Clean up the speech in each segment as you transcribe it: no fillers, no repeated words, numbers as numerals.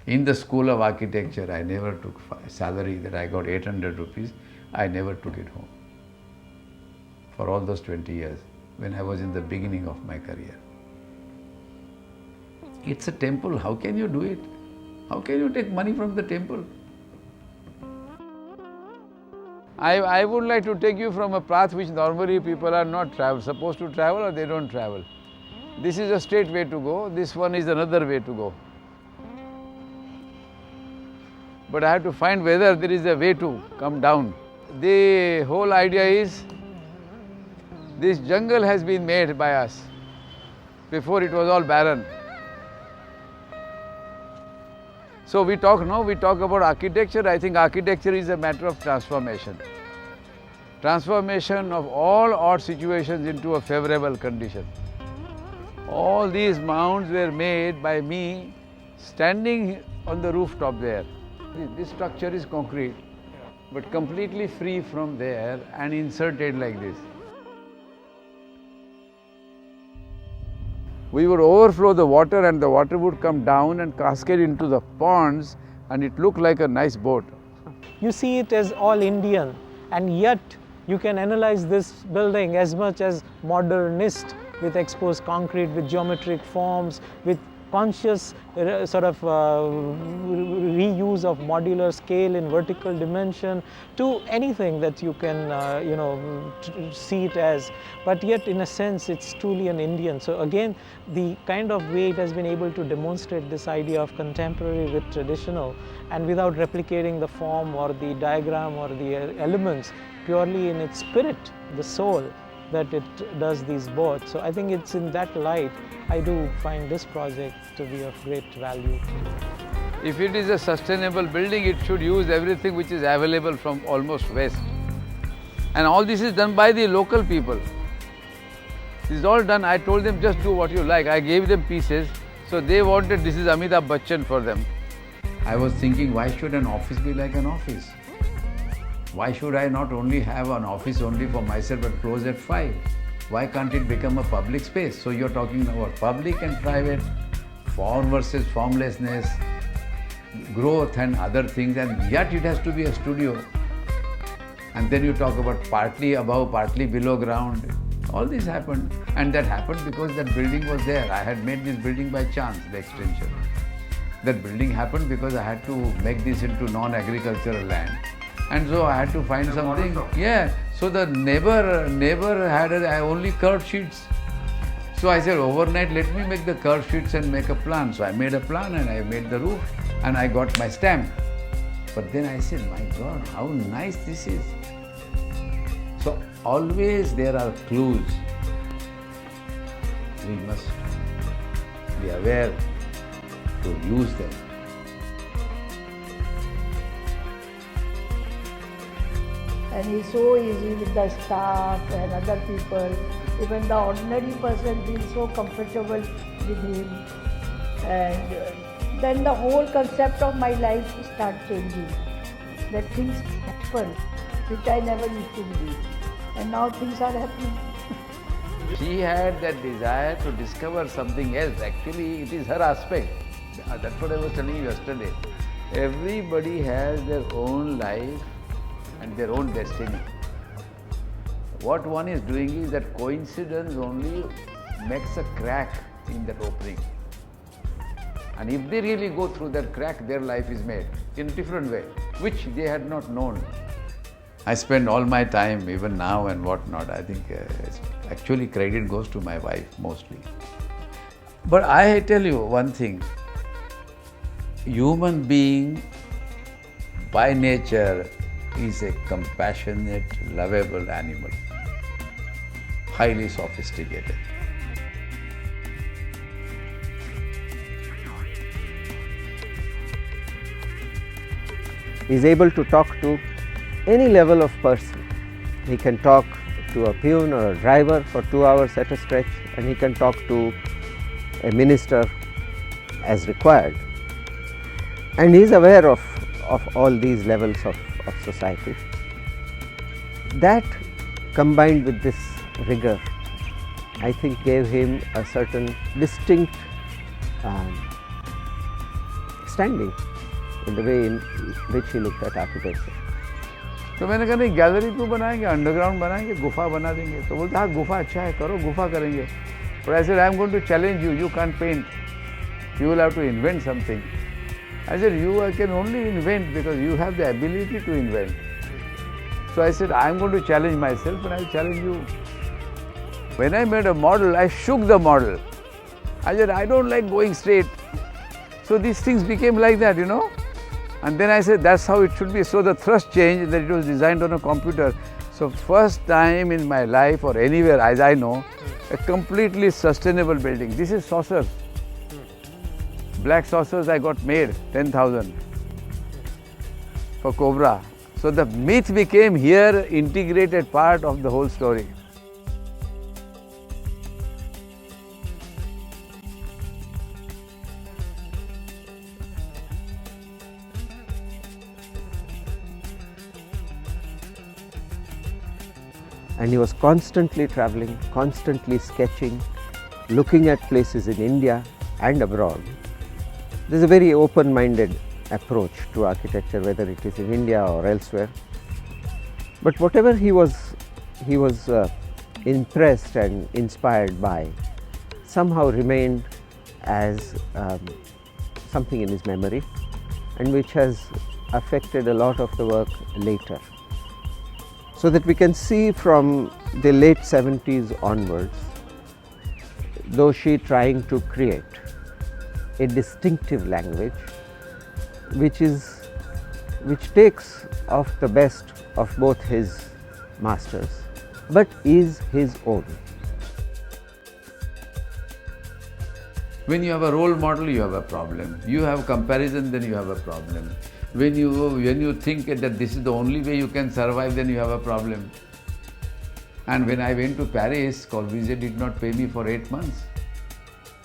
In the school of architecture, I never took salary that I got 800 rupees. I never took it home for all those 20 years when I was in the beginning of my career. It's a temple. How can you do it? How can you take money from the temple? I would like to take you from a path which normally people are not supposed to travel, or they don't travel. This is a straight way to go. This one is another way to go. But I have to find whether there is a way to come down. The whole idea is, this jungle has been made by us. Before it was all barren. So we talk about architecture. I think architecture is a matter of transformation. Transformation of all odd situations into a favorable condition. All these mounds were made by me standing on the rooftop there. This structure is concrete, but completely free from there and inserted like this. We would overflow the water and the water would come down and cascade into the ponds, and it looked like a nice boat. You see it as all Indian, and yet you can analyze this building as much as modernist, with exposed concrete, with geometric forms, with conscious reuse of modular scale in vertical dimension, to anything that you can see it as. But yet in a sense it's truly an Indian. So again, the kind of way it has been able to demonstrate this idea of contemporary with traditional, and without replicating the form or the diagram or the elements, purely in its spirit, the soul, that it does these both. So I think it's in that light I do find this project to be of great value. If it is a sustainable building, it should use everything which is available from almost waste. And all this is done by the local people. This is all done. I told them, just do what you like. I gave them pieces, so they wanted, this is Amitabh Bachchan for them. I was thinking, why should an office be like an office? Why should I not only have an office only for myself but close at 5? Why can't it become a public space? So you're talking about public and private, form versus formlessness, growth and other things, and yet it has to be a studio. And then you talk about partly above, partly below ground. All this happened, and that happened because that building was there. I had made this building by chance, the extension. That building happened because I had to make this into non-agricultural land. And so I had to find something. Yeah. So the neighbor had only curved sheets. So I said, overnight, let me make the curved sheets and make a plan. So I made a plan and I made the roof and I got my stamp. But then I said, my God, how nice this is. So always there are clues. We must be aware to use them. And he's so easy with the staff and other people. Even the ordinary person feels so comfortable with him. And then the whole concept of my life starts changing. That things happen, which I never used to believe. And now things are happening. She had that desire to discover something else. Actually, it is her aspect. That's what I was telling you yesterday. Everybody has their own life and their own destiny. What one is doing is that coincidence only makes a crack in that opening. And if they really go through that crack, their life is made in a different way, which they had not known. I spend all my time, even now and whatnot. I think actually credit goes to my wife mostly. But I tell you one thing, human being by nature is a compassionate, lovable animal, highly sophisticated. He is able to talk to any level of person. He can talk to a peon or a driver for 2 hours at a stretch, and he can talk to a minister as required. And he is aware of all these levels of society. That combined with this rigor, I think gave him a certain distinct outstanding in the way in which he looked at architecture. तो मैंने कहा नहीं gallery क्यों बनाएंगे, underground बनाएंगे, गुफा बना देंगे. तो बोलते हाँ गुफा अच्छा है, करो गुफा करेंगे. But I said I am going to challenge you. You can't paint. You will have to invent something. I said you can only invent because you have the ability to invent. So I said I am going to challenge myself and I will challenge you. When I made a model, I shook the model. I said I don't like going straight. So these things became like that, you know. And then I said that's how it should be. So the thrust changed, that it was designed on a computer. So first time in my life or anywhere as I know, a completely sustainable building. This is saucers. Black saucers I got made, 10,000 for Cobra. So the myth became here integrated part of the whole story. And he was constantly traveling, constantly sketching, looking at places in India and abroad. There's a very open-minded approach to architecture, whether it is in India or elsewhere. But whatever he was impressed and inspired by somehow remained as something in his memory, and which has affected a lot of the work later. So that we can see from the late 70s onwards, Doshi trying to create a distinctive language which takes of the best of both his masters, but is his own. When you have a role model, you have a problem. You have comparison, then you have a problem. When you think that this is the only way you can survive, then you have a problem. And when I went to Paris, Corbusier did not pay me for 8 months.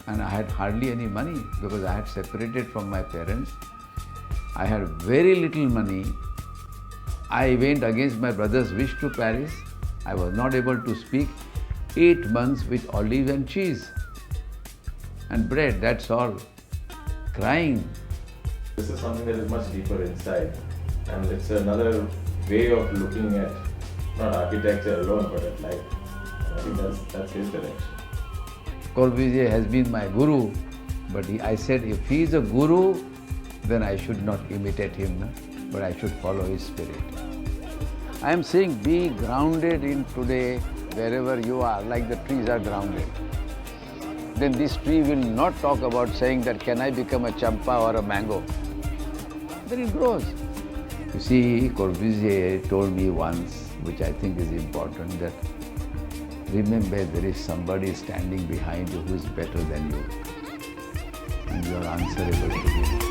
And I had hardly any money because I had separated from my parents. I had very little money. I went against my brother's wish to Paris. I was not able to speak. 8 months with olive and cheese and bread, that's all. Crying. This is something that is much deeper inside, and it's another way of looking at not architecture alone, but at life. I think that's his direction. Corbusier has been my guru, but I said if he is a guru, then I should not imitate him, but I should follow his spirit. I am saying be grounded in today, wherever you are, like the trees are grounded. Then this tree will not talk about saying that can I become a champa or a mango. Then it grows. You see, Corbusier told me once, which I think is important, that remember there is somebody standing behind you who is better than you, and you are answerable to him.